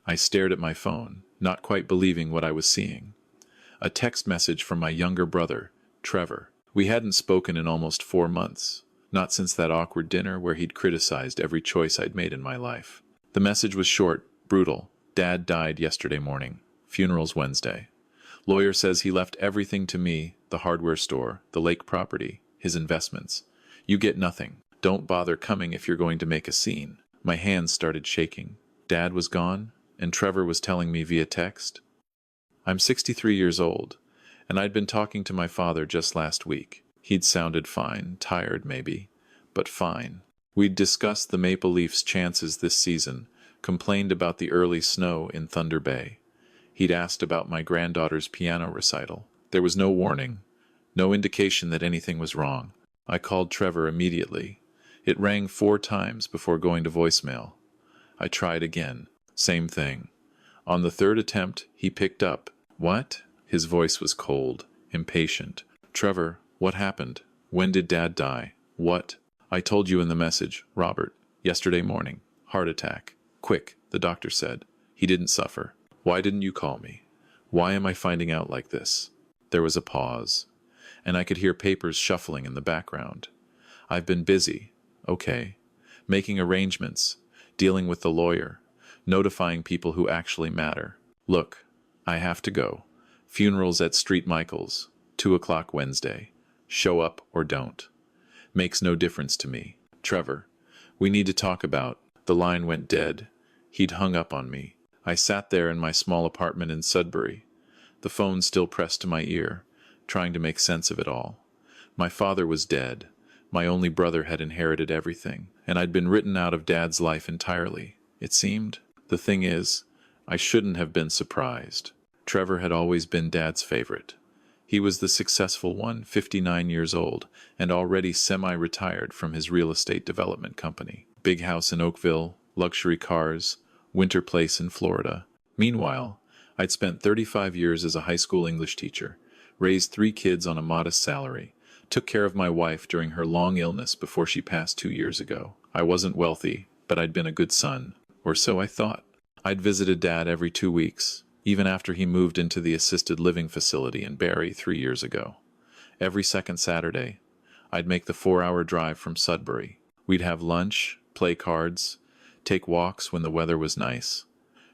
I stared at my phone, not quite believing what I was seeing. A text message from my younger brother, Trevor. We hadn't spoken in almost 4 months, not since that awkward dinner where he'd criticized every choice I'd made in my life. The message was short, brutal. Dad died yesterday morning. Funeral's Wednesday. Lawyer says he left everything to me, the hardware store, the lake property, his investments. You get nothing. Don't bother coming if you're going to make a scene. My hands started shaking. Dad was gone, and Trevor was telling me via text. I'm 63 years old, and I'd been talking to my father just last week. He'd sounded fine, tired maybe, but fine. We'd discussed the Maple Leafs' chances this season, complained about the early snow in Thunder Bay. He'd asked about my granddaughter's piano recital. There was no warning, no indication that anything was wrong. I called Trevor immediately. It rang 4 times before going to voicemail. I tried again. Same thing. On the 3rd attempt, he picked up. What? His voice was cold, impatient. Trevor, what happened? When did Dad die? What? I told you in the message, Robert. Yesterday morning. Heart attack. Quick, the doctor said. He didn't suffer. Why didn't you call me? Why am I finding out like this? There was a pause, and I could hear papers shuffling in the background. I've been busy. Okay. Making arrangements, dealing with the lawyer, notifying people who actually matter. Look, I have to go. Funeral's at Street Michael's, 2 o'clock Wednesday. Show up or don't. Makes no difference to me. Trevor, we need to talk about. The line went dead. He'd hung up on me. I sat there in my small apartment in Sudbury, the phone still pressed to my ear, trying to make sense of it all. My father was dead. My only brother had inherited everything, and I'd been written out of Dad's life entirely, it seemed. The thing is, I shouldn't have been surprised. Trevor had always been Dad's favorite. He was the successful one, 59 years old, and already semi-retired from his real estate development company. Big house in Oakville, luxury cars, winter place in Florida. Meanwhile, I'd spent 35 years as a high school English teacher, raised 3 kids on a modest salary, took care of my wife during her long illness before she passed 2 years ago. I wasn't wealthy, but I'd been a good son, or so I thought. I'd visited Dad every 2 weeks, even after he moved into the assisted living facility in Barrie 3 years ago. Every second Saturday, I'd make the 4-hour drive from Sudbury. We'd have lunch, play cards, take walks when the weather was nice.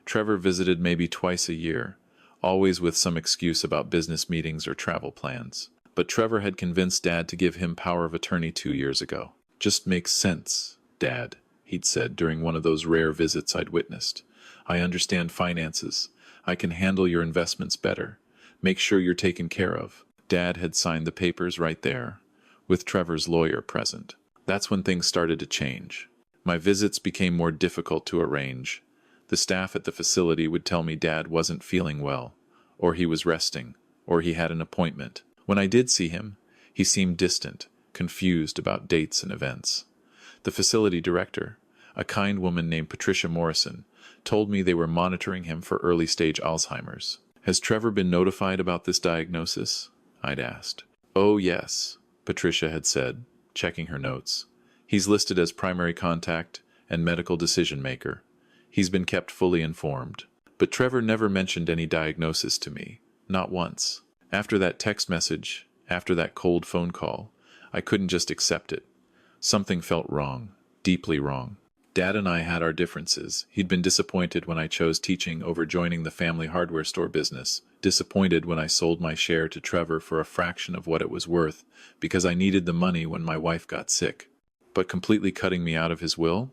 Trevor visited maybe twice a year, always with some excuse about business meetings or travel plans. But Trevor had convinced Dad to give him power of attorney 2 years ago. Just makes sense, Dad, he'd said during one of those rare visits I'd witnessed. I understand finances. I can handle your investments better. Make sure you're taken care of. Dad had signed the papers right there, with Trevor's lawyer present. That's when things started to change. My visits became more difficult to arrange. The staff at the facility would tell me Dad wasn't feeling well, or he was resting, or he had an appointment. When I did see him, he seemed distant, confused about dates and events. The facility director, a kind woman named Patricia Morrison, told me they were monitoring him for early-stage Alzheimer's. Has Trevor been notified about this diagnosis? I'd asked. Oh, yes, Patricia had said, checking her notes. He's listed as primary contact and medical decision-maker. He's been kept fully informed. But Trevor never mentioned any diagnosis to me, not once. After that text message, after that cold phone call, I couldn't just accept it. Something felt wrong, deeply wrong. Dad and I had our differences. He'd been disappointed when I chose teaching over joining the family hardware store business, disappointed when I sold my share to Trevor for a fraction of what it was worth because I needed the money when my wife got sick. But completely cutting me out of his will?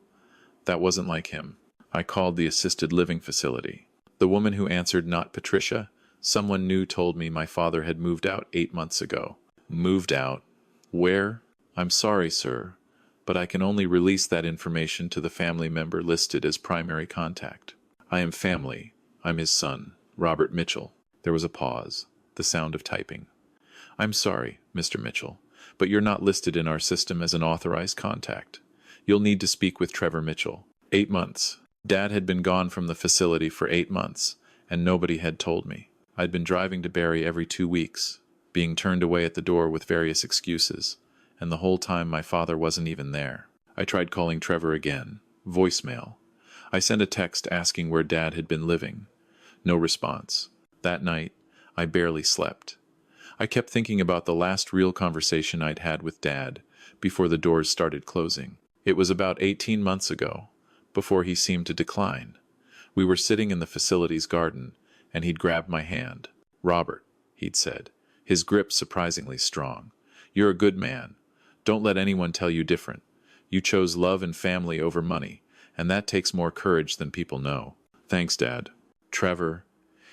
That wasn't like him. I called the assisted living facility. The woman who answered, not Patricia, someone new, told me my father had moved out 8 months ago. Moved out? Where? I'm sorry, sir, but I can only release that information to the family member listed as primary contact. I am family. I'm his son, Robert Mitchell. There was a pause, the sound of typing. I'm sorry, Mr. Mitchell, but you're not listed in our system as an authorized contact. You'll need to speak with Trevor Mitchell. 8 months. Dad had been gone from the facility for 8 months, and nobody had told me. I'd been driving to Barrie every 2 weeks, being turned away at the door with various excuses, and the whole time my father wasn't even there. I tried calling Trevor again. Voicemail. I sent a text asking where Dad had been living. No response. That night, I barely slept. I kept thinking about the last real conversation I'd had with Dad before the doors started closing. It was about 18 months ago, before he seemed to decline. We were sitting in the facility's garden, and he'd grabbed my hand. "Robert," he'd said, his grip surprisingly strong. "You're a good man. Don't let anyone tell you different. You chose love and family over money, and that takes more courage than people know." "Thanks, Dad." "Trevor."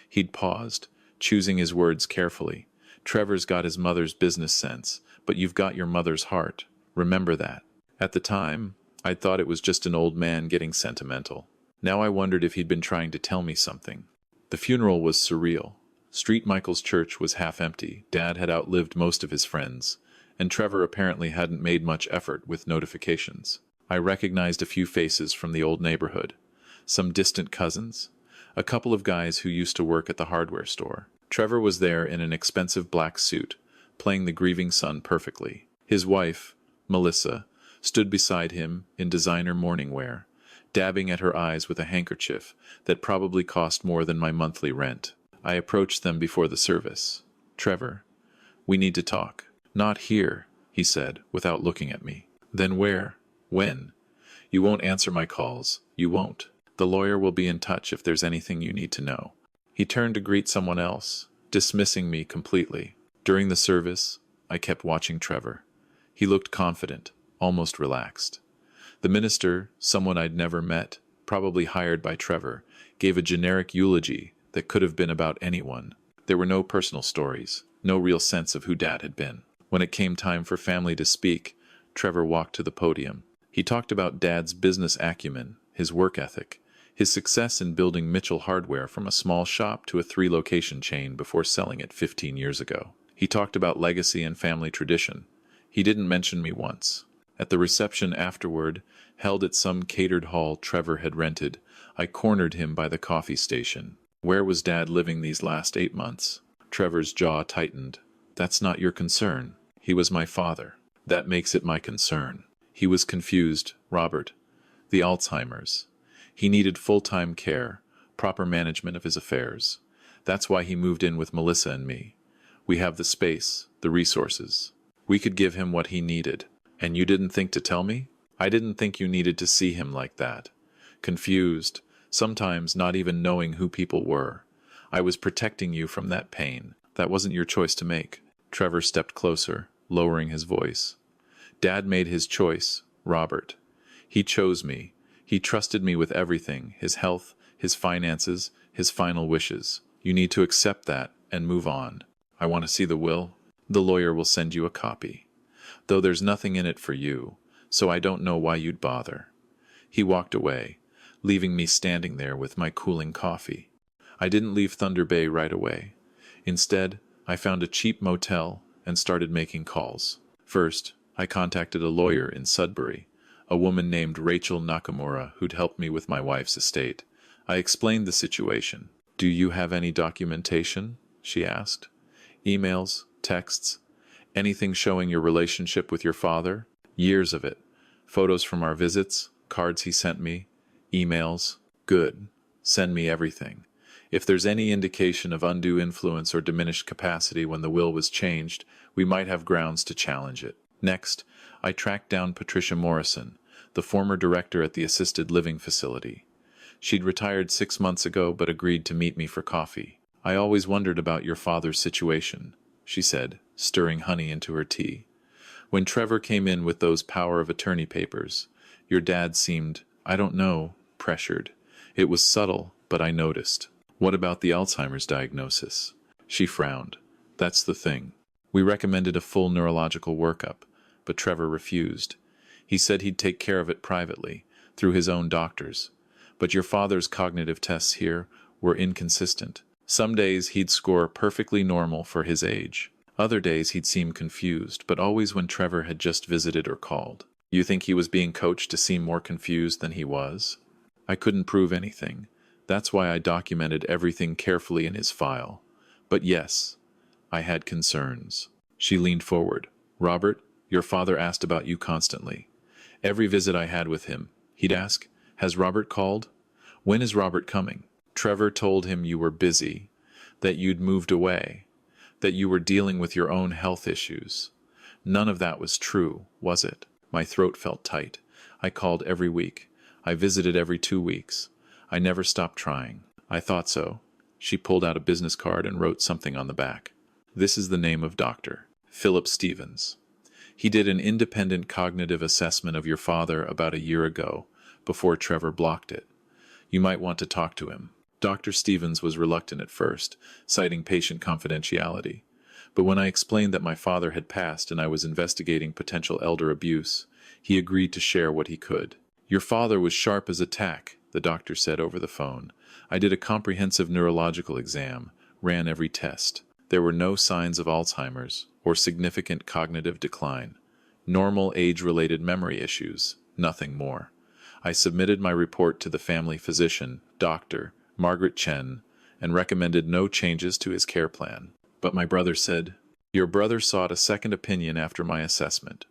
He'd paused, choosing his words carefully. "Trevor's got his mother's business sense, but you've got your mother's heart. Remember that." At the time, I'd thought it was just an old man getting sentimental. Now I wondered if he'd been trying to tell me something. The funeral was surreal. St. Michael's Church was half empty. Dad had outlived most of his friends, and Trevor apparently hadn't made much effort with notifications. I recognized a few faces from the old neighborhood. Some distant cousins. A couple of guys who used to work at the hardware store. Trevor was there in an expensive black suit, playing the grieving son perfectly. His wife, Melissa, stood beside him in designer morning wear, dabbing at her eyes with a handkerchief that probably cost more than my monthly rent. I approached them before the service. "Trevor, we need to talk." "Not here," he said, without looking at me. "Then where? When?" "You won't answer my calls. You won't. The lawyer will be in touch if there's anything you need to know." He turned to greet someone else, dismissing me completely. During the service, I kept watching Trevor. He looked confident, almost relaxed. The minister, someone I'd never met, probably hired by Trevor, gave a generic eulogy that could have been about anyone. There were no personal stories, no real sense of who Dad had been. When it came time for family to speak, Trevor walked to the podium. He talked about Dad's business acumen, his work ethic, his success in building Mitchell hardware from a small shop to a 3-location chain before selling it 15 years ago. He talked about legacy and family tradition. He didn't mention me once. At the reception afterward, held at some catered hall Trevor had rented, I cornered him by the coffee station. Where was Dad living these last 8 months? Trevor's jaw tightened. "That's not your concern. He was my father." "That makes it my concern." He was confused. "Robert, the Alzheimer's. He needed full-time care, proper management of his affairs. That's why he moved in with Melissa and me. We have the space, the resources. We could give him what he needed. And you didn't think to tell me?" "I didn't think you needed to see him like that." Confused, sometimes not even knowing who people were. "I was protecting you from that pain. That wasn't your choice to make." Trevor stepped closer, lowering his voice. "Dad made his choice, Robert. He chose me. He trusted me with everything, his health, his finances, his final wishes. You need to accept that and move on." "I want to see the will." "The lawyer will send you a copy. Though there's nothing in it for you, so I don't know why you'd bother." He walked away, leaving me standing there with my cooling coffee. I didn't leave Thunder Bay right away. Instead, I found a cheap motel and started making calls. First, I contacted a lawyer in Sudbury, a woman named Rachel Nakamura who'd helped me with my wife's estate. I explained the situation. "Do you have any documentation?" she asked. "Emails, texts, anything showing your relationship with your father?" "Years of it. Photos from our visits, cards he sent me, emails." "Good. Send me everything. If there's any indication of undue influence or diminished capacity when the will was changed, we might have grounds to challenge it." Next, I tracked down Patricia Morrison, the former director at the assisted living facility. She'd retired 6 months ago but agreed to meet me for coffee. "I always wondered about your father's situation," she said, stirring honey into her tea. "When Trevor came in with those power of attorney papers, your dad seemed, I don't know, pressured. It was subtle, but I noticed." "What about the Alzheimer's diagnosis?" She frowned. "That's the thing. We recommended a full neurological workup, but Trevor refused. He said he'd take care of it privately, through his own doctors. But your father's cognitive tests here were inconsistent. Some days he'd score perfectly normal for his age. Other days he'd seem confused, but always when Trevor had just visited or called." "You think he was being coached to seem more confused than he was?" "I couldn't prove anything. That's why I documented everything carefully in his file. But yes, I had concerns." She leaned forward. "Robert, your father asked about you constantly. Every visit I had with him, he'd ask, 'Has Robert called?' When is Robert coming? Trevor told him you were busy, that you'd moved away, that you were dealing with your own health issues. None of that was true, was it? My throat felt tight. I called every week. I visited every 2 weeks. I never stopped trying. I thought so. She pulled out a business card and wrote something on the back. This is the name of Dr. Philip Stevens. He did an independent cognitive assessment of your father about a year ago, before Trevor blocked it. You might want to talk to him. Dr. Stevens was reluctant at first, citing patient confidentiality. But when I explained that my father had passed and I was investigating potential elder abuse, he agreed to share what he could. Your father was sharp as a tack, the doctor said over the phone. I did a comprehensive neurological exam, ran every test. There were no signs of Alzheimer's or significant cognitive decline. Normal age-related memory issues, nothing more. I submitted my report to the family physician, Dr. Margaret Chen, and recommended no changes to his care plan. But my brother said, your brother sought a second opinion after my assessment.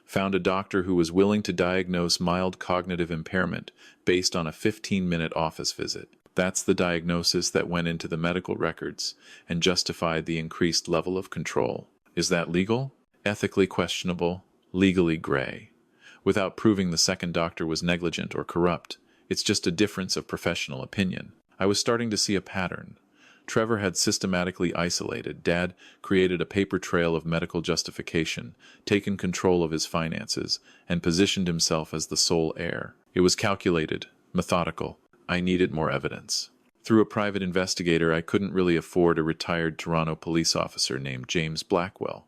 Found a doctor who was willing to diagnose mild cognitive impairment based on a 15-minute office visit. That's the diagnosis that went into the medical records and justified the increased level of control. Is that legal? Ethically questionable, legally gray. Without proving the second doctor was negligent or corrupt, it's just a difference of professional opinion. I was starting to see a pattern. Trevor had systematically isolated. Dad created a paper trail of medical justification, taken control of his finances, and positioned himself as the sole heir. It was calculated, methodical. I needed more evidence. Through a private investigator, I couldn't really afford a retired Toronto police officer named James Blackwell.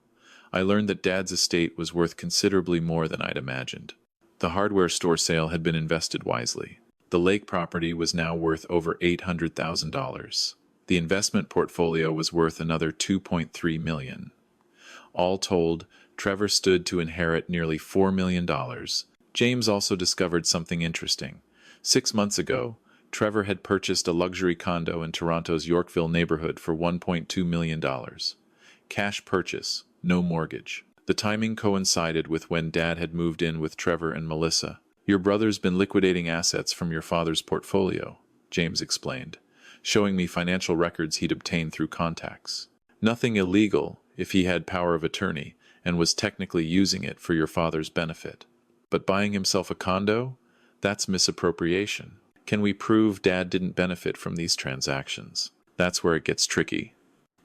I learned that Dad's estate was worth considerably more than I'd imagined. The hardware store sale had been invested wisely. The lake property was now worth over $800,000. The investment portfolio was worth another $2.3 million. All told, Trevor stood to inherit nearly $4 million. James also discovered something interesting. 6 months ago, Trevor had purchased a luxury condo in Toronto's Yorkville neighborhood for $1.2 million. Cash purchase, no mortgage. The timing coincided with when Dad had moved in with Trevor and Melissa. Your brother's been liquidating assets from your father's portfolio, James explained, showing me financial records he'd obtained through contacts. Nothing illegal if he had power of attorney and was technically using it for your father's benefit. But buying himself a condo? That's misappropriation. Can we prove Dad didn't benefit from these transactions? That's where it gets tricky.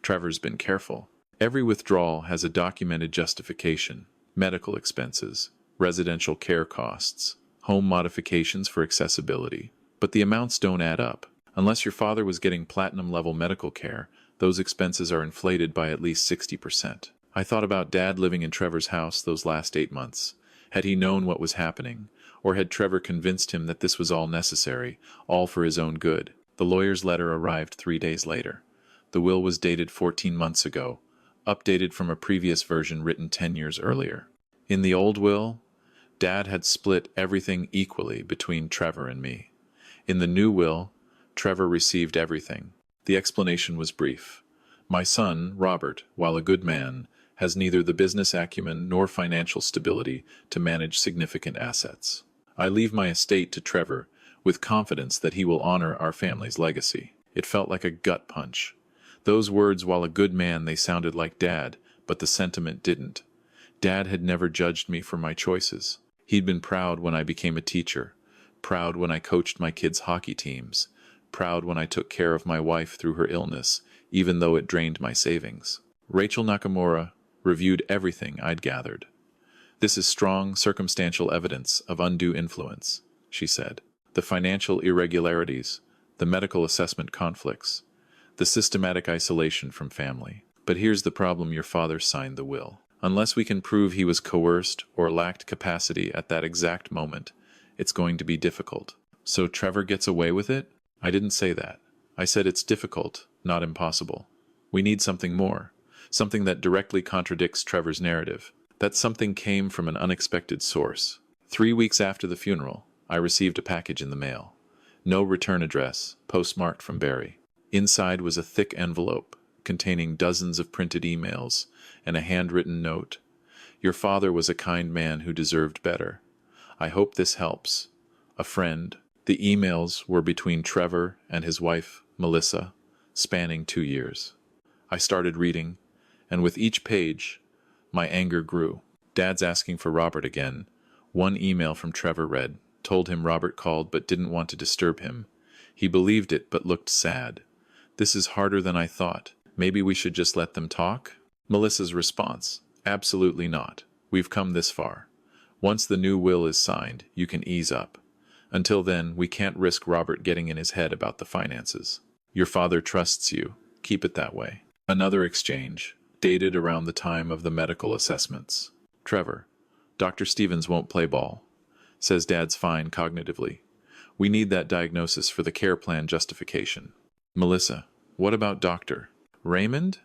Trevor's been careful. Every withdrawal has a documented justification: medical expenses, residential care costs, home modifications for accessibility. But the amounts don't add up. Unless your father was getting platinum-level medical care, those expenses are inflated by at least 60%. I thought about Dad living in Trevor's house those last 8 months. Had he known what was happening? Or had Trevor convinced him that this was all necessary, all for his own good? The lawyer's letter arrived 3 days later. The will was dated 14 months ago, updated from a previous version written 10 years earlier. In the old will, Dad had split everything equally between Trevor and me. In the new will, Trevor received everything. The explanation was brief. My son, Robert, while a good man, has neither the business acumen nor financial stability to manage significant assets. I leave my estate to Trevor with confidence that he will honor our family's legacy. It felt like a gut punch. Those words, while a good man, they sounded like Dad, but the sentiment didn't. Dad had never judged me for my choices. He'd been proud when I became a teacher, proud when I coached my kids' hockey teams, proud when I took care of my wife through her illness, even though it drained my savings. Rachel Nakamura reviewed everything I'd gathered. This is strong, circumstantial evidence of undue influence, she said. The financial irregularities, the medical assessment conflicts, the systematic isolation from family. But here's the problem: your father signed the will. Unless we can prove he was coerced or lacked capacity at that exact moment, it's going to be difficult. So Trevor gets away with it? I didn't say that. I said it's difficult, not impossible. We need something more, something that directly contradicts Trevor's narrative. That something came from an unexpected source. 3 weeks after the funeral, I received a package in the mail. No return address, postmarked from Barrie. Inside was a thick envelope containing dozens of printed emails and a handwritten note. Your father was a kind man who deserved better. I hope this helps. A friend. The emails were between Trevor and his wife, Melissa, spanning 2 years. I started reading, and with each page, my anger grew. Dad's asking for Robert again. One email from Trevor read, told him Robert called but didn't want to disturb him. He believed it but looked sad. This is harder than I thought. Maybe we should just let them talk? Melissa's response, absolutely not. We've come this far. Once the new will is signed, you can ease up. Until then, we can't risk Robert getting in his head about the finances. Your father trusts you. Keep it that way. Another exchange, dated around the time of the medical assessments. Trevor, Dr. Stevens won't play ball. Says Dad's fine cognitively. We need that diagnosis for the care plan justification. Melissa, what about Dr. Raymond?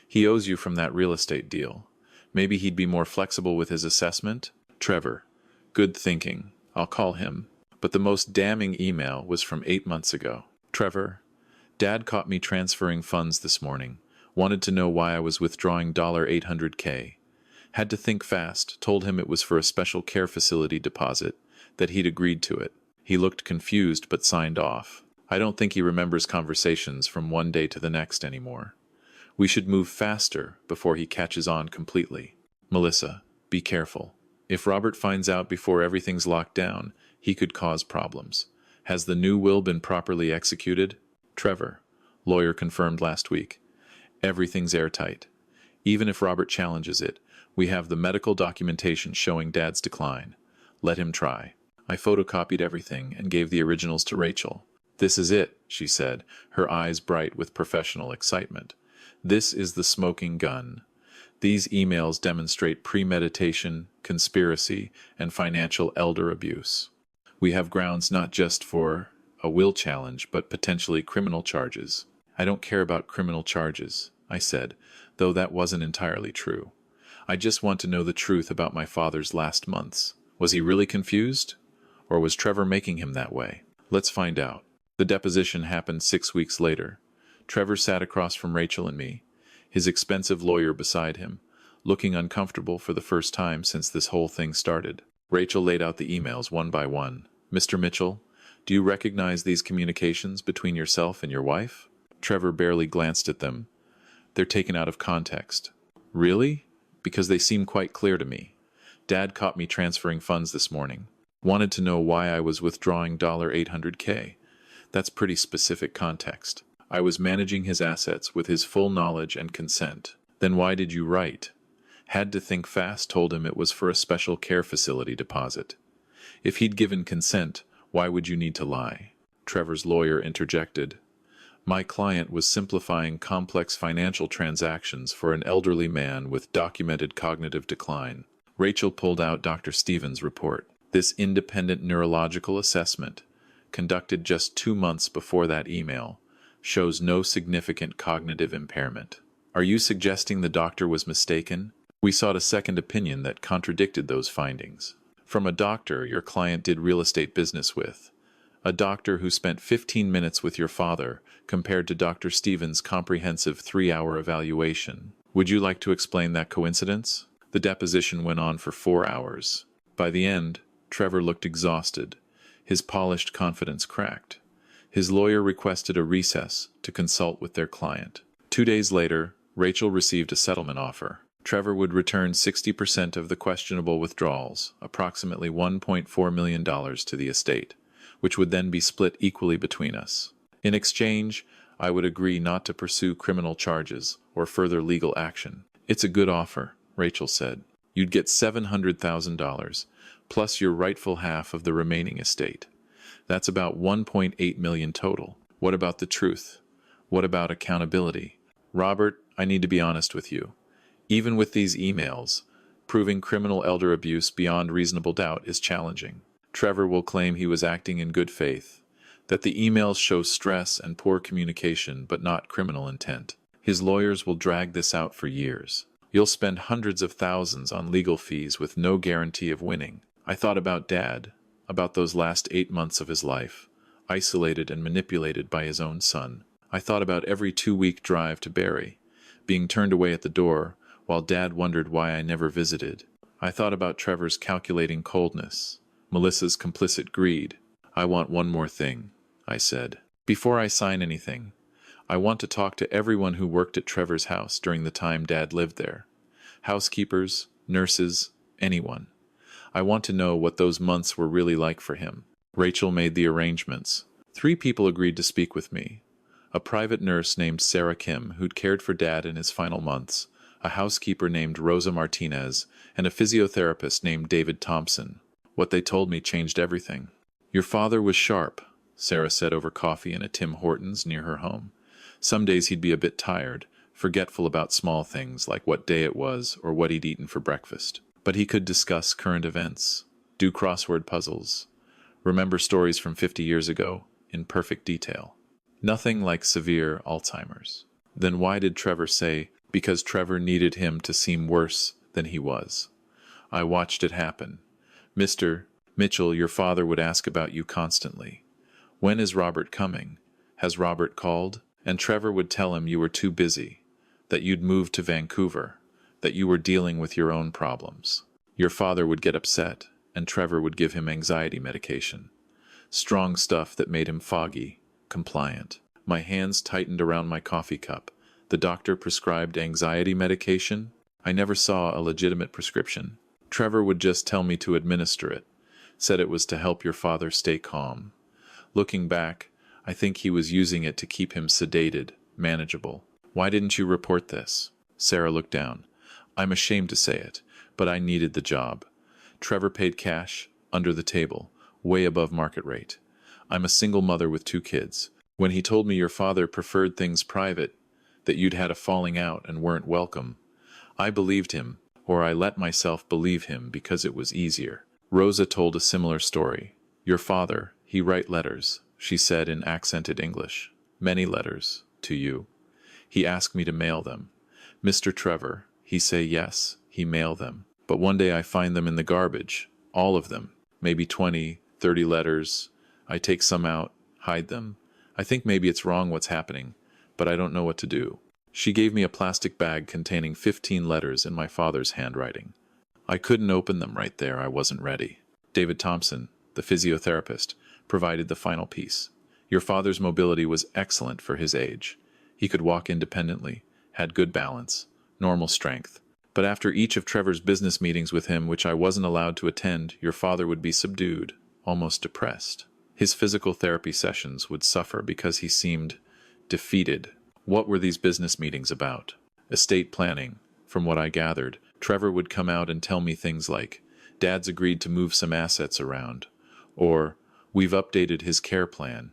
He owes you from that real estate deal. Maybe he'd be more flexible with his assessment? Trevor, good thinking. I'll call him. But the most damning email was from 8 months ago. Trevor, Dad caught me transferring funds this morning. Wanted to know why I was withdrawing $800K. Had to think fast, told him it was for a special care facility deposit, that he'd agreed to it. He looked confused but signed off. I don't think he remembers conversations from one day to the next anymore. We should move faster before he catches on completely. Melissa, be careful. If Robert finds out before everything's locked down, he could cause problems. Has the new will been properly executed? Trevor, lawyer confirmed last week. Everything's airtight. Even if Robert challenges it, we have the medical documentation showing Dad's decline. Let him try. I photocopied everything and gave the originals to Rachel. This is it, she said, her eyes bright with professional excitement. This is the smoking gun. These emails demonstrate premeditation, conspiracy, and financial elder abuse. We have grounds not just for a will challenge, but potentially criminal charges. I don't care about criminal charges, I said, though that wasn't entirely true. I just want to know the truth about my father's last months. Was he really confused? Or was Trevor making him that way? Let's find out. The deposition happened 6 weeks later. Trevor sat across from Rachel and me, his expensive lawyer beside him, looking uncomfortable for the first time since this whole thing started. Rachel laid out the emails one by one. Mr. Mitchell, do you recognize these communications between yourself and your wife? Trevor barely glanced at them. They're taken out of context. Really? Because they seem quite clear to me. Dad caught me transferring funds this morning. Wanted to know why I was withdrawing $800K. That's pretty specific context. I was managing his assets with his full knowledge and consent. Then why did you write? Had to think fast, told him it was for a special care facility deposit. If he'd given consent, why would you need to lie? Trevor's lawyer interjected. My client was simplifying complex financial transactions for an elderly man with documented cognitive decline. Rachel pulled out Dr. Stevens' report. This independent neurological assessment, conducted just 2 months before that email, shows no significant cognitive impairment. Are you suggesting the doctor was mistaken? We sought a second opinion that contradicted those findings. From a doctor your client did real estate business with. A doctor who spent 15 minutes with your father compared to Dr. Stevens' comprehensive 3-hour evaluation. Would you like to explain that coincidence? The deposition went on for 4 hours. By the end, Trevor looked exhausted. His polished confidence cracked. His lawyer requested a recess to consult with their client. 2 days later, Rachel received a settlement offer. Trevor would return 60% of the questionable withdrawals, approximately $1.4 million to the estate, which would then be split equally between us. In exchange, I would agree not to pursue criminal charges or further legal action. It's a good offer, Rachel said. You'd get $700,000, plus your rightful half of the remaining estate. That's about $1.8 million total. What about the truth? What about accountability? Robert, I need to be honest with you. Even with these emails, proving criminal elder abuse beyond reasonable doubt is challenging. Trevor will claim he was acting in good faith, that the emails show stress and poor communication but not criminal intent. His lawyers will drag this out for years. You'll spend hundreds of thousands on legal fees with no guarantee of winning. I thought about Dad, about those last 8 months of his life, isolated and manipulated by his own son. I thought about every 2-week drive to Barrie, being turned away at the door, while Dad wondered why I never visited. I thought about Trevor's calculating coldness, Melissa's complicit greed. I want one more thing, I said. Before I sign anything, I want to talk to everyone who worked at Trevor's house during the time Dad lived there. Housekeepers, nurses, anyone. I want to know what those months were really like for him. Rachel made the arrangements. 3 people agreed to speak with me. A private nurse named Sarah Kim, who'd cared for Dad in his final months, a housekeeper named Rosa Martinez, and a physiotherapist named David Thompson. What they told me changed everything. Your father was sharp, Sarah said over coffee in a Tim Hortons near her home. Some days he'd be a bit tired, forgetful about small things like what day it was or what he'd eaten for breakfast. But he could discuss current events, do crossword puzzles, remember stories from 50 years ago in perfect detail. Nothing like severe Alzheimer's. Then why did Trevor say, because Trevor needed him to seem worse than he was? I watched it happen. Mr. Mitchell, your father would ask about you constantly. When is Robert coming? Has Robert called? And Trevor would tell him you were too busy, that you'd moved to Vancouver, that you were dealing with your own problems. Your father would get upset, and Trevor would give him anxiety medication. Strong stuff that made him foggy, compliant. My hands tightened around my coffee cup. The doctor prescribed anxiety medication? I never saw a legitimate prescription. Trevor would just tell me to administer it, said it was to help your father stay calm. Looking back, I think he was using it to keep him sedated, manageable. Why didn't you report this? Sarah looked down. I'm ashamed to say it, but I needed the job. Trevor paid cash, under the table, way above market rate. I'm a single mother with 2 kids. When he told me your father preferred things private, that you'd had a falling out and weren't welcome, I believed him, or I let myself believe him because it was easier. Rosa told a similar story. Your father, he write letters, she said in accented English. Many letters, to you. He asked me to mail them. Mr. Trevor, he say yes, he mail them. But one day I find them in the garbage, all of them, maybe 20, 30 letters. I take some out, hide them. I think maybe it's wrong what's happening, but I don't know what to do. She gave me a plastic bag containing 15 letters in my father's handwriting. I couldn't open them right there, I wasn't ready. David Thompson, the physiotherapist, provided the final piece. Your father's mobility was excellent for his age. He could walk independently, had good balance, normal strength. But after each of Trevor's business meetings with him, which I wasn't allowed to attend, your father would be subdued, almost depressed. His physical therapy sessions would suffer because he seemed defeated. What were these business meetings about? Estate planning. From what I gathered, Trevor would come out and tell me things like, Dad's agreed to move some assets around, or, we've updated his care plan.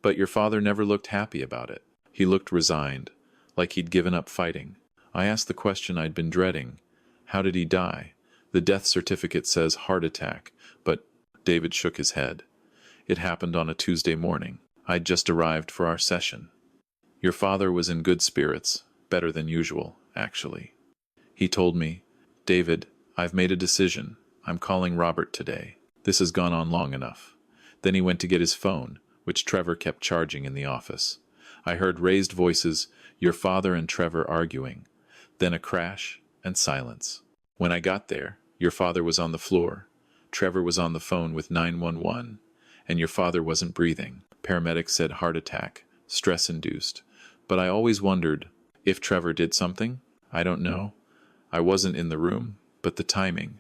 But your father never looked happy about it. He looked resigned, like he'd given up fighting. I asked the question I'd been dreading. How did he die? The death certificate says heart attack, but David shook his head. It happened on a Tuesday morning. I'd just arrived for our session. Your father was in good spirits, better than usual, actually. He told me, David, I've made a decision. I'm calling Robert today. This has gone on long enough. Then he went to get his phone, which Trevor kept charging in the office. I heard raised voices, your father and Trevor arguing. Then a crash and silence. When I got there, your father was on the floor. Trevor was on the phone with 911, and your father wasn't breathing. Paramedics said heart attack, stress-induced. But I always wondered if Trevor did something. I don't know. I wasn't in the room, but the timing.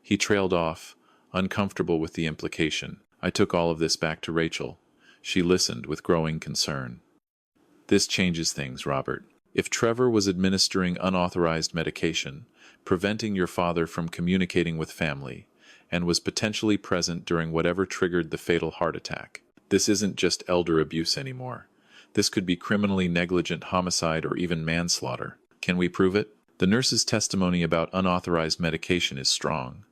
He trailed off, uncomfortable with the implication. I took all of this back to Rachel. She listened with growing concern. This changes things, Robert. If Trevor was administering unauthorized medication, preventing your father from communicating with family, and was potentially present during whatever triggered the fatal heart attack, this isn't just elder abuse anymore. This could be criminally negligent homicide or even manslaughter. Can we prove it? The nurse's testimony about unauthorized medication is strong.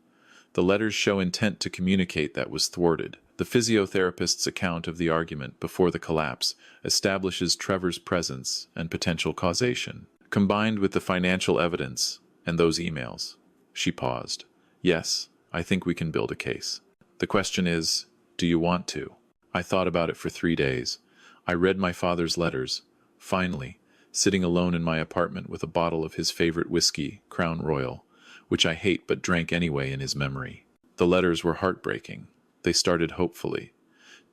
The letters show intent to communicate that was thwarted. The physiotherapist's account of the argument before the collapse establishes Trevor's presence and potential causation. Combined with the financial evidence and those emails. She paused. Yes, I think we can build a case. The question is, do you want to? I thought about it for 3 days. I read my father's letters. Finally, sitting alone in my apartment with a bottle of his favorite whiskey, Crown Royal, which I hate but drank anyway in his memory. The letters were heartbreaking. They started hopefully.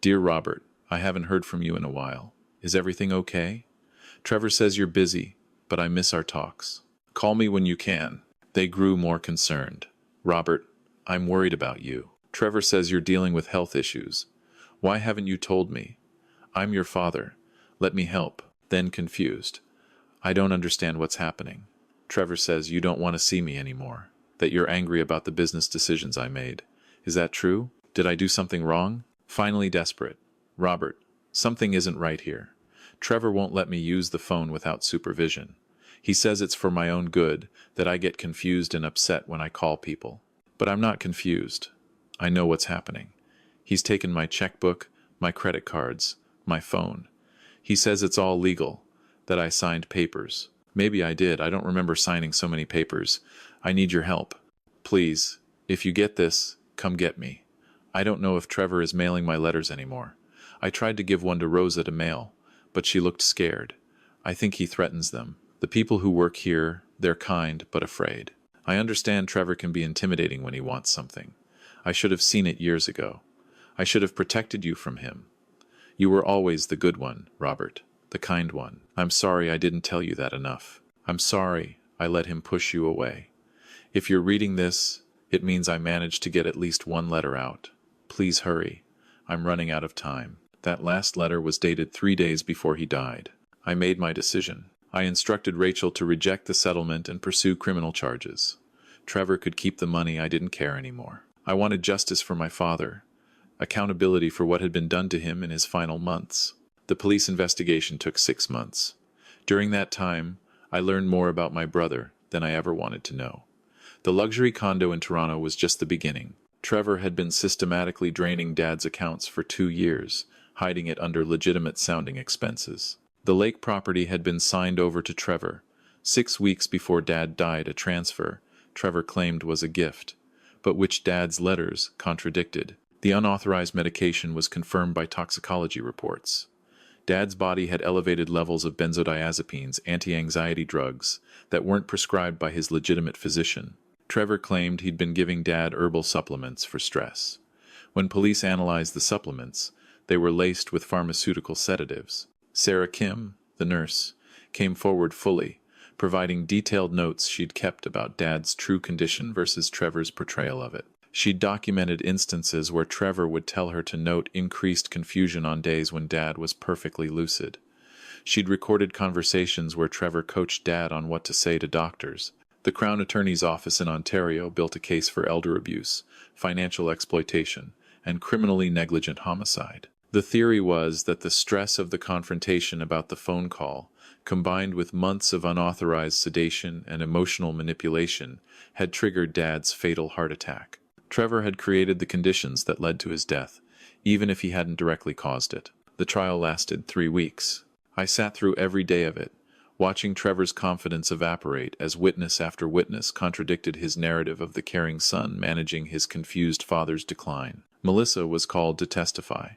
Dear Robert, I haven't heard from you in a while. Is everything okay? Trevor says you're busy, but I miss our talks. Call me when you can. They grew more concerned. Robert, I'm worried about you. Trevor says you're dealing with health issues. Why haven't you told me? I'm your father. Let me help. Then confused. I don't understand what's happening. Trevor says you don't want to see me anymore, that you're angry about the business decisions I made. Is that true? Did I do something wrong? Finally desperate. Robert, something isn't right here. Trevor won't let me use the phone without supervision. He says it's for my own good, that I get confused and upset when I call people. But I'm not confused. I know what's happening. He's taken my checkbook, my credit cards, my phone. He says it's all legal, that I signed papers. Maybe I did. I don't remember signing so many papers. I need your help. Please, if you get this, come get me. I don't know if Trevor is mailing my letters anymore. I tried to give one to Rosa to mail, but she looked scared. I think he threatens them. The people who work here, they're kind but afraid. I understand Trevor can be intimidating when he wants something. I should have seen it years ago. I should have protected you from him. You were always the good one, Robert, the kind one. I'm sorry I didn't tell you that enough. I'm sorry I let him push you away. If you're reading this, it means I managed to get at least one letter out. Please hurry. I'm running out of time. That last letter was dated 3 days before he died. I made my decision. I instructed Rachel to reject the settlement and pursue criminal charges. Trevor could keep the money. I didn't care anymore. I wanted justice for my father, accountability for what had been done to him in his final months. The police investigation took 6 months. During that time, I learned more about my brother than I ever wanted to know. The luxury condo in Toronto was just the beginning. Trevor had been systematically draining Dad's accounts for 2 years, hiding it under legitimate-sounding expenses. The lake property had been signed over to Trevor. 6 weeks before Dad died, a transfer Trevor claimed was a gift, but which Dad's letters contradicted. The unauthorized medication was confirmed by toxicology reports. Dad's body had elevated levels of benzodiazepines, anti-anxiety drugs, that weren't prescribed by his legitimate physician. Trevor claimed he'd been giving Dad herbal supplements for stress. When police analyzed the supplements, they were laced with pharmaceutical sedatives. Sarah Kim, the nurse, came forward fully, providing detailed notes she'd kept about Dad's true condition versus Trevor's portrayal of it. She'd documented instances where Trevor would tell her to note increased confusion on days when Dad was perfectly lucid. She'd recorded conversations where Trevor coached Dad on what to say to doctors. The Crown Attorney's Office in Ontario built a case for elder abuse, financial exploitation, and criminally negligent homicide. The theory was that the stress of the confrontation about the phone call, combined with months of unauthorized sedation and emotional manipulation, had triggered Dad's fatal heart attack. Trevor had created the conditions that led to his death, even if he hadn't directly caused it. The trial lasted 3 weeks. I sat through every day of it, watching Trevor's confidence evaporate as witness after witness contradicted his narrative of the caring son managing his confused father's decline. Melissa was called to testify.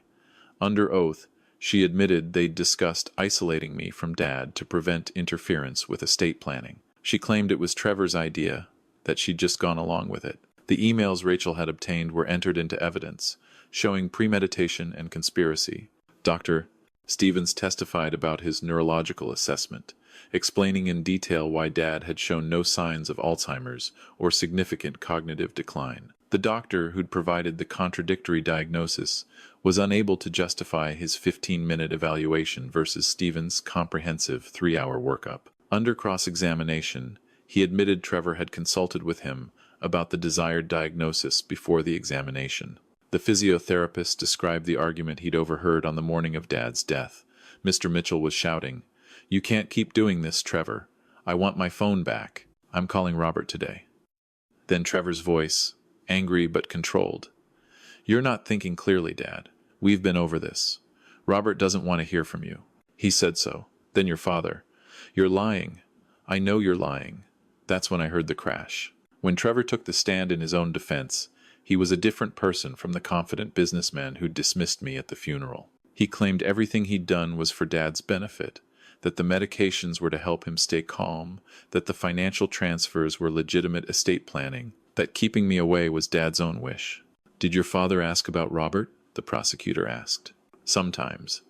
Under oath, she admitted they'd discussed isolating me from Dad to prevent interference with estate planning. She claimed it was Trevor's idea, that she'd just gone along with it. The emails Rachel had obtained were entered into evidence, showing premeditation and conspiracy. Dr. Stevens testified about his neurological assessment, explaining in detail why Dad had shown no signs of Alzheimer's or significant cognitive decline. The doctor who'd provided the contradictory diagnosis was unable to justify his 15-minute evaluation versus Stevens' comprehensive 3-hour workup. Under cross-examination, he admitted Trevor had consulted with him about the desired diagnosis before the examination. The physiotherapist described the argument he'd overheard on the morning of Dad's death. Mr. Mitchell was shouting, "You can't keep doing this, Trevor. I want my phone back. I'm calling Robert today." Then Trevor's voice, angry but controlled. "You're not thinking clearly, Dad. We've been over this. Robert doesn't want to hear from you. He said so. Then your father. You're lying. I know you're lying." That's when I heard the crash. When Trevor took the stand in his own defense, he was a different person from the confident businessman who dismissed me at the funeral. He claimed everything he'd done was for Dad's benefit, that the medications were to help him stay calm, that the financial transfers were legitimate estate planning, that keeping me away was Dad's own wish. "Did your father ask about Robert?" the prosecutor asked. Sometimes.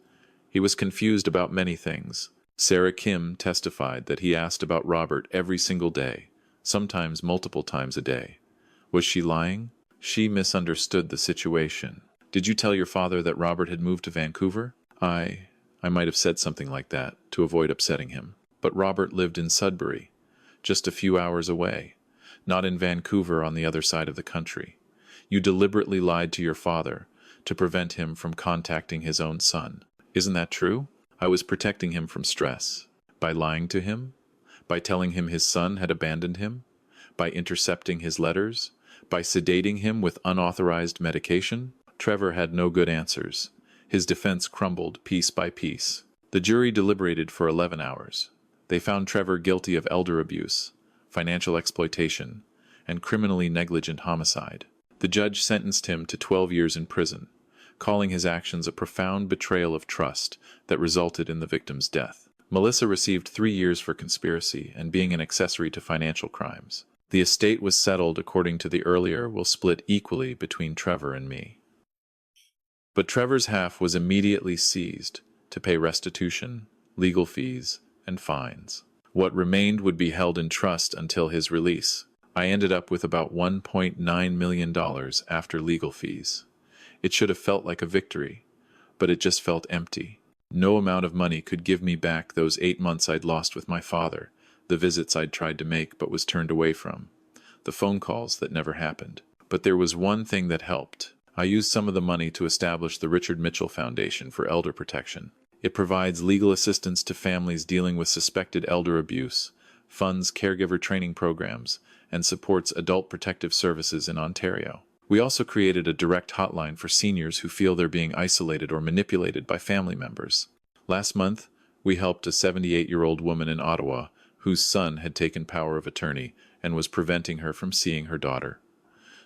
He was confused about many things. Sarah Kim testified that he asked about Robert every single day, sometimes multiple times a day. Was she lying? She misunderstood the situation. Did you tell your father that Robert had moved to Vancouver? I might have said something like that to avoid upsetting him. But Robert lived in Sudbury, just a few hours away, not in Vancouver on the other side of the country. You deliberately lied to your father to prevent him from contacting his own son. Isn't that true? I was protecting him from stress. By lying to him? By telling him his son had abandoned him? By intercepting his letters? By sedating him with unauthorized medication? Trevor had no good answers. His defense crumbled piece by piece. The jury deliberated for 11 hours. They found Trevor guilty of elder abuse, financial exploitation, and criminally negligent homicide. The judge sentenced him to 12 years in prison, calling his actions a profound betrayal of trust that resulted in the victim's death. Melissa received 3 years for conspiracy and being an accessory to financial crimes. The estate was settled according to the earlier will split equally between Trevor and me. But Trevor's half was immediately seized to pay restitution, legal fees, and fines. What remained would be held in trust until his release. I ended up with about $1.9 million after legal fees. It should have felt like a victory, but it just felt empty. No amount of money could give me back those 8 months I'd lost with my father, the visits I'd tried to make but was turned away from, the phone calls that never happened. But there was one thing that helped. I used some of the money to establish the Richard Mitchell Foundation for Elder Protection. It provides legal assistance to families dealing with suspected elder abuse, funds caregiver training programs, and supports adult protective services in Ontario. We also created a direct hotline for seniors who feel they're being isolated or manipulated by family members. Last month, we helped a 78-year-old woman in Ottawa whose son had taken power of attorney and was preventing her from seeing her daughter.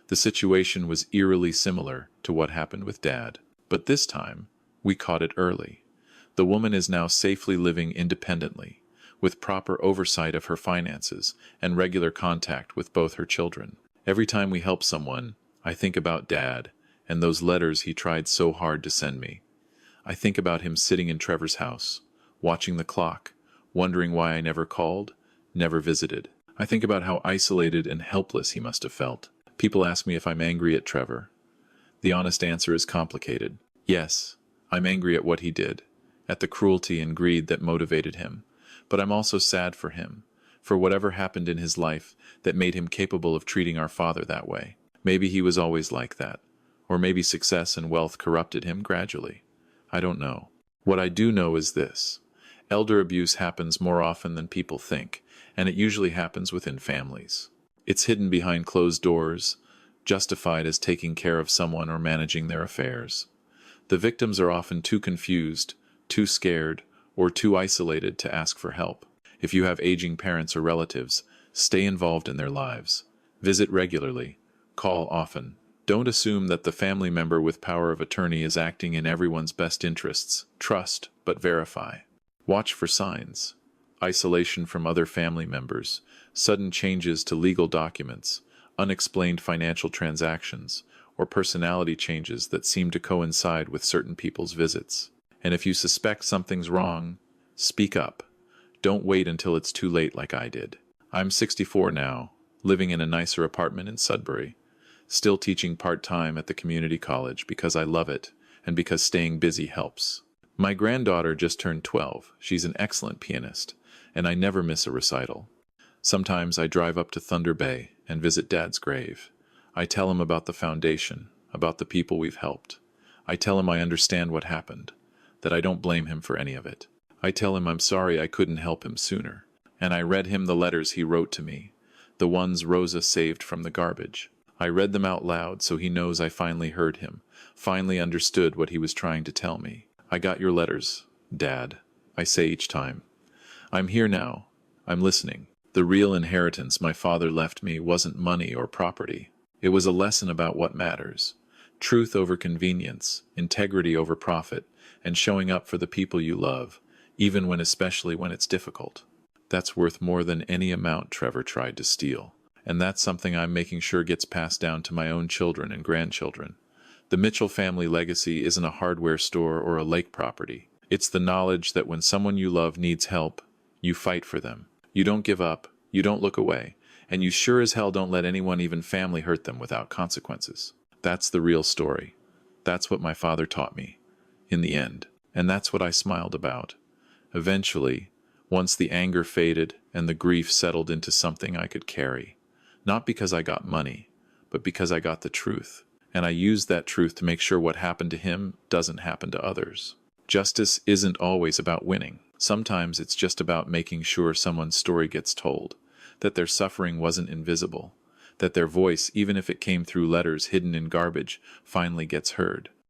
The situation was eerily similar to what happened with Dad, but this time, we caught it early. The woman is now safely living independently, with proper oversight of her finances and regular contact with both her children. Every time we help someone, I think about Dad and those letters he tried so hard to send me. I think about him sitting in Trevor's house, watching the clock, wondering why I never called, never visited. I think about how isolated and helpless he must have felt. People ask me if I'm angry at Trevor. The honest answer is complicated. Yes, I'm angry at what he did, at the cruelty and greed that motivated him. But I'm also sad for him, for whatever happened in his life that made him capable of treating our father that way. Maybe he was always like that, or maybe success and wealth corrupted him gradually. I don't know. What I do know is this. Elder abuse happens more often than people think, and it usually happens within families. It's hidden behind closed doors, justified as taking care of someone or managing their affairs. The victims are often too confused, too scared, or too isolated to ask for help. If you have aging parents or relatives, stay involved in their lives. Visit regularly. Call often. Don't assume that the family member with power of attorney is acting in everyone's best interests. Trust, but verify. Watch for signs. Isolation from other family members, sudden changes to legal documents, unexplained financial transactions, or personality changes that seem to coincide with certain people's visits. And if you suspect something's wrong, speak up. Don't wait until it's too late like I did. I'm 64 now, living in a nicer apartment in Sudbury, still teaching part-time at the community college because I love it and because staying busy helps. My granddaughter just turned 12. She's an excellent pianist, and I never miss a recital. Sometimes I drive up to Thunder Bay and visit Dad's grave. I tell him about the foundation, about the people we've helped. I tell him I understand what happened, that I don't blame him for any of it. I tell him I'm sorry I couldn't help him sooner. And I read him the letters he wrote to me, the ones Rosa saved from the garbage. I read them out loud so he knows I finally heard him, finally understood what he was trying to tell me. I got your letters, Dad, I say each time. I'm here now. I'm listening. The real inheritance my father left me wasn't money or property. It was a lesson about what matters. Truth over convenience, integrity over profit, and showing up for the people you love, especially when it's difficult. That's worth more than any amount Trevor tried to steal. And that's something I'm making sure gets passed down to my own children and grandchildren, The Mitchell family legacy isn't a hardware store or a lake property. It's the knowledge that when someone you love needs help, you fight for them. You don't give up, you don't look away, and you sure as hell don't let anyone, even family, hurt them without consequences. That's the real story. That's what my father taught me, in the end, and that's what I smiled about. Eventually, once the anger faded and the grief settled into something I could carry, not because I got money, but because I got the truth. And I used that truth to make sure what happened to him doesn't happen to others. Justice isn't always about winning. Sometimes it's just about making sure someone's story gets told, that their suffering wasn't invisible, that their voice, even if it came through letters hidden in garbage, finally gets heard.